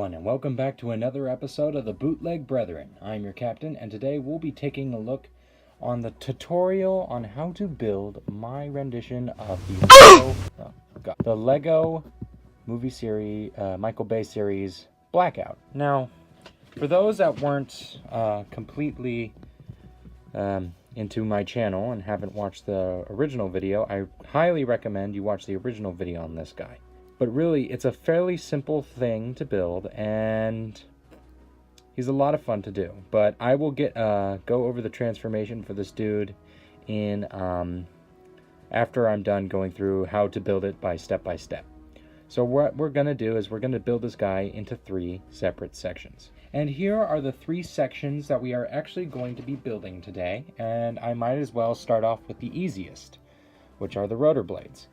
everyone, and welcome back to another episode of the Bootleg Brethren. I'm your captain, and today we'll be taking a look on the tutorial on how to build my rendition of the Lego movie series, Michael Bay series, Blackout. Now, for those that weren't completely into my channel and haven't watched the original video, I highly recommend you watch the original video on this guy. But really, it's a fairly simple thing to build, and he's a lot of fun to do. But I will go over the transformation for this dude in after I'm done going through how to build it step by step. So what we're going to do is we're going to build this guy into 3 separate sections. And here are the 3 sections that we are actually going to be building today. And I might as well start off with the easiest, which are the rotor blades.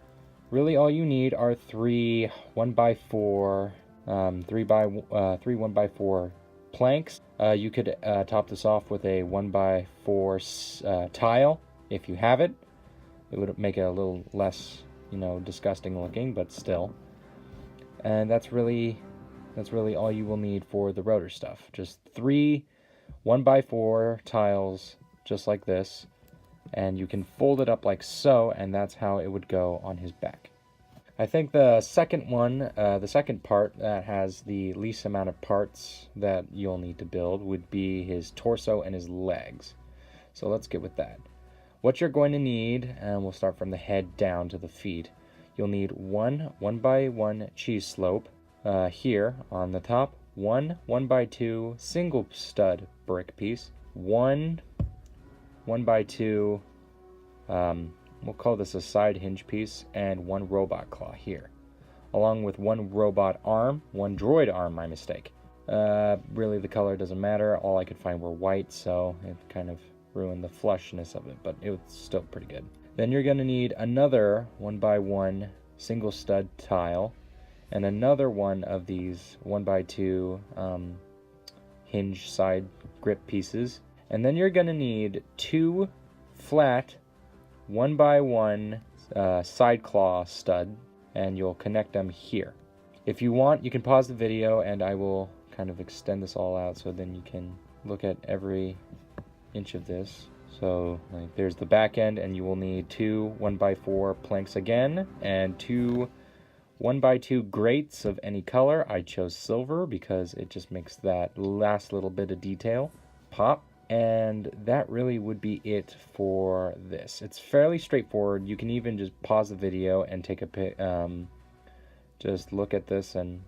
Really, all you need are 3 1x4, 3 1x4 planks. You could top this off with a 1x4 tile if you have it. It would make it a little less, disgusting looking, but still. And that's really all you will need for the rotor stuff. Just 3 1x4 tiles, just like this. And you can fold it up like so, and that's how it would go on his back. I think the second part that has the least amount of parts that you'll need to build would be his torso and his legs. So let's get with that. What you're going to need, and we'll start from the head down to the feet. You'll need 1 1x1 cheese slope here on the top, 1 1x2 single stud brick piece, 1 1x2, we'll call this a side hinge piece, and 1 robot claw here, along with 1 robot arm, 1 droid arm, my mistake. Really, the color doesn't matter. All I could find were white, so it kind of ruined the flushness of it, but it was still pretty good. Then you're going to need another 1x1 single stud tile, and another one of these 1x2 hinge side grip pieces. And then you're going to need 2 flat 1x1 side claw stud, and you'll connect them here. If you want, you can pause the video and I will kind of extend this all out so then you can look at every inch of this. So like, there's the back end, and you will need 2 1x4 planks again, and 2 1x2 grates of any color. I chose silver because it just makes that last little bit of detail pop. And that really would be it for this. It's fairly straightforward. You can even just pause the video and take a pic, just look at this and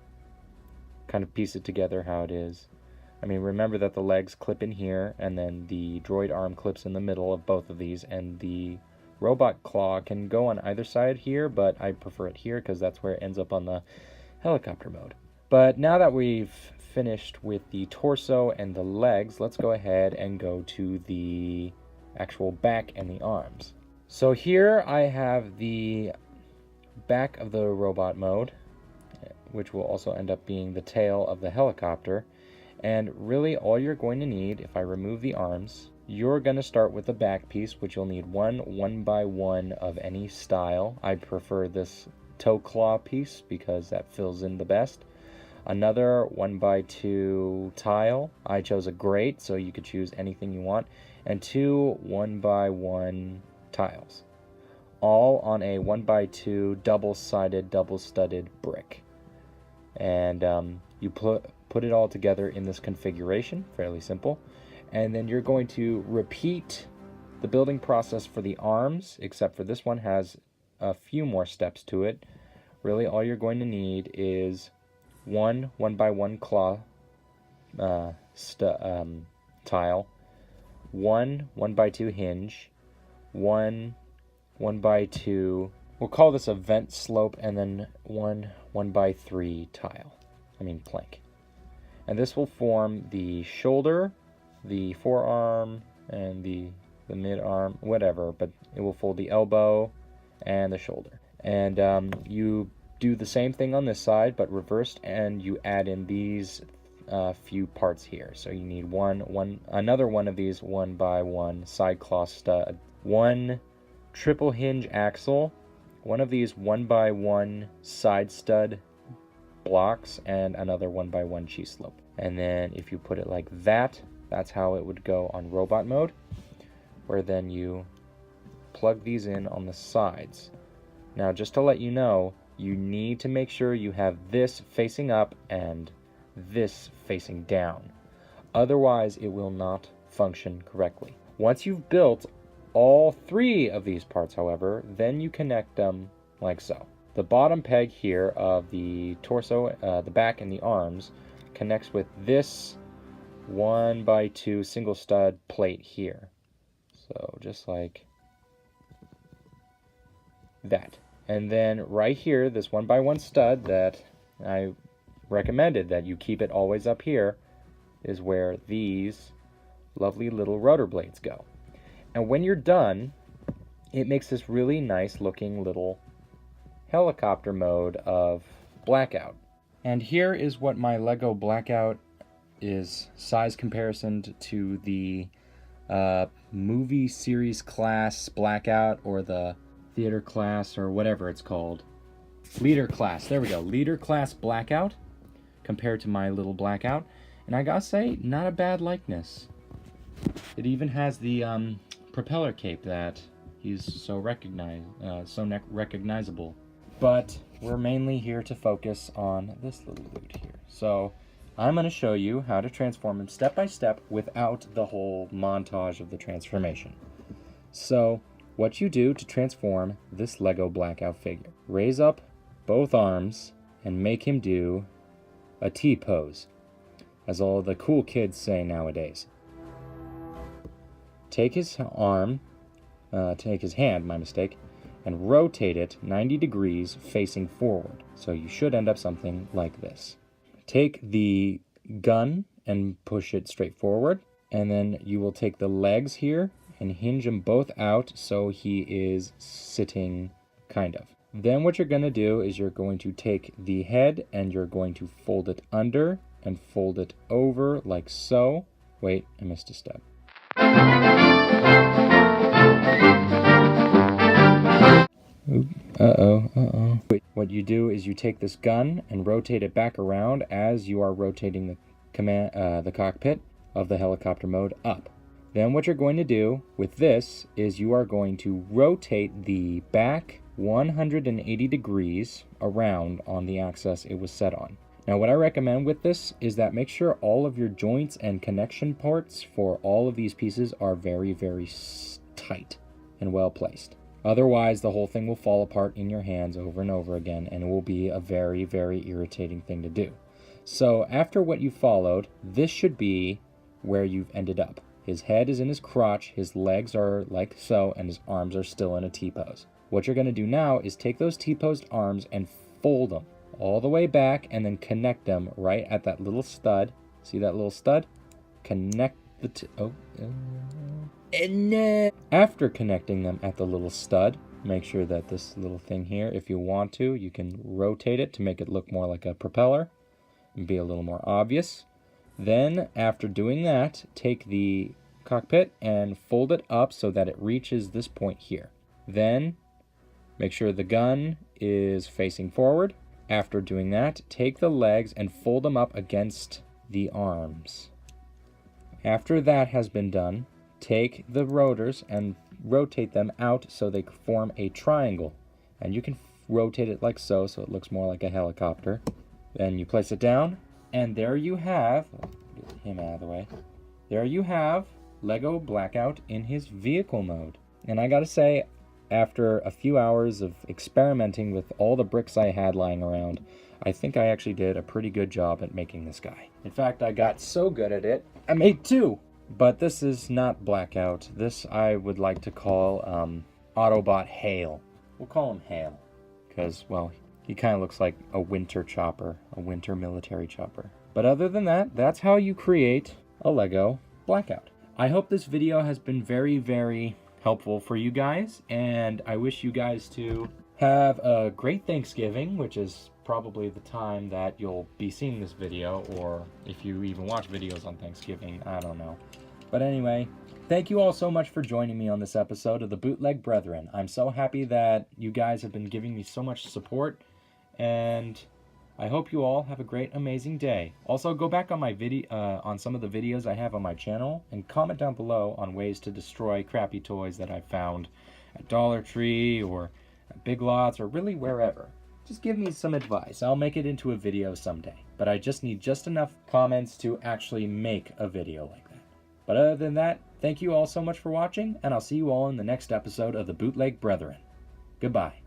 kind of piece it together how it is. I mean, remember that the legs clip in here, and then the droid arm clips in the middle of both of these, and the robot claw can go on either side here, but I prefer it here because that's where it ends up on the helicopter mode. But now that we've finished with the torso and the legs, let's go ahead and go to the actual back and the arms. So here I have the back of the robot mode, which will also end up being the tail of the helicopter. And really all you're going to need, if I remove the arms, you're going to start with the back piece, which you'll need 1 1x1 of any style. I prefer this toe claw piece because that fills in the best. Another 1x2 tile. I chose a grate, so you could choose anything you want. And 2 1x1 tiles. All on a 1x2 double-sided, double-studded brick. And you put it all together in this configuration, fairly simple. And then you're going to repeat the building process for the arms, except for this one has a few more steps to it. Really, all you're going to need is 1 1x1 claw tile, 1 1x2 hinge, 1 1x2, we'll call this a vent slope, and then 1 1x3 plank. And this will form the shoulder, the forearm, and the mid-arm, whatever, but it will fold the elbow and the shoulder. And you do the same thing on this side, but reversed, and you add in these few parts here. So you need another one of these 1x1 side claw stud, 1 triple hinge axle, one of these 1x1 side stud blocks and another 1x1 cheese slope. And then if you put it like that, that's how it would go on robot mode, where then you plug these in on the sides. Now, just to let you know, you need to make sure you have this facing up and this facing down. Otherwise, it will not function correctly. Once you've built all 3 of these parts, however, then you connect them like so. The bottom peg here of the torso, the back, and the arms connects with this 1x2 single stud plate here. So just like that. And then right here, this 1x1 stud that I recommended that you keep it always up here is where these lovely little rotor blades go. And when you're done, it makes this really nice looking little helicopter mode of Blackout. And here is what my Lego Blackout is size comparison to the movie series class Blackout, or the theater class, or whatever it's called. Leader class, there we go. Leader class Blackout compared to my little Blackout. And I gotta say, not a bad likeness. It even has the propeller cape that he's so recognizable. But we're mainly here to focus on this little dude here. So I'm going to show you how to transform him step by step without the whole montage of the transformation. So what you do to transform this Lego Blackout figure: raise up both arms and make him do a T-pose, as all the cool kids say nowadays. Take his arm, take his hand, my mistake, and rotate it 90 degrees facing forward. So you should end up something like this. Take the gun and push it straight forward, and then you will take the legs here and hinge them both out so he is sitting, kind of. Then what you're going to do is you're going to take the head and you're going to fold it under and fold it over like so. Wait, I missed a step. Wait, what you do is you take this gun and rotate it back around as you are rotating the cockpit of the helicopter mode up. Then what you're going to do with this is you are going to rotate the back 180 degrees around on the axis it was set on. Now what I recommend with this is that make sure all of your joints and connection parts for all of these pieces are very, very tight and well placed. Otherwise, the whole thing will fall apart in your hands over and over again, and it will be a very, very irritating thing to do. So after what you followed, this should be where you've ended up. His head is in his crotch, his legs are like so, and his arms are still in a T-pose. What you're going to do now is take those T-posed arms and fold them all the way back and then connect them right at that little stud. See that little stud? Connect the after connecting them at the little stud, make sure that this little thing here, if you want to, you can rotate it to make it look more like a propeller and be a little more obvious. Then after doing that, take the cockpit and fold it up so that it reaches this point here. Then make sure the gun is facing forward. After doing that, take the legs and fold them up against the arms. After that has been done, take the rotors and rotate them out so they form a triangle. And you can rotate it like so it looks more like a helicopter. Then you place it down, and there you have, get him out of the way, there you have Lego Blackout in his vehicle mode. And I gotta say, after a few hours of experimenting with all the bricks I had lying around, I think I actually did a pretty good job at making this guy. In fact, I got so good at it, I made 2. But this is not Blackout. This I would like to call Autobot Hale. We'll call him Hale, because, well, he kind of looks like a winter chopper, a winter military chopper. But other than that, that's how you create a Lego Blackout. I hope this video has been very, very helpful for you guys, and I wish you guys to have a great Thanksgiving, which is probably the time that you'll be seeing this video, or if you even watch videos on Thanksgiving, I don't know. But anyway, thank you all so much for joining me on this episode of the Bootleg Brethren. I'm so happy that you guys have been giving me so much support, and I hope you all have a great, amazing day. Also, go back on my on some of the videos I have on my channel and comment down below on ways to destroy crappy toys that I found at Dollar Tree or at Big Lots or really wherever. Just give me some advice. I'll make it into a video someday. But I just need just enough comments to actually make a video like that. But other than that, thank you all so much for watching, and I'll see you all in the next episode of the Bootleg Brethren. Goodbye.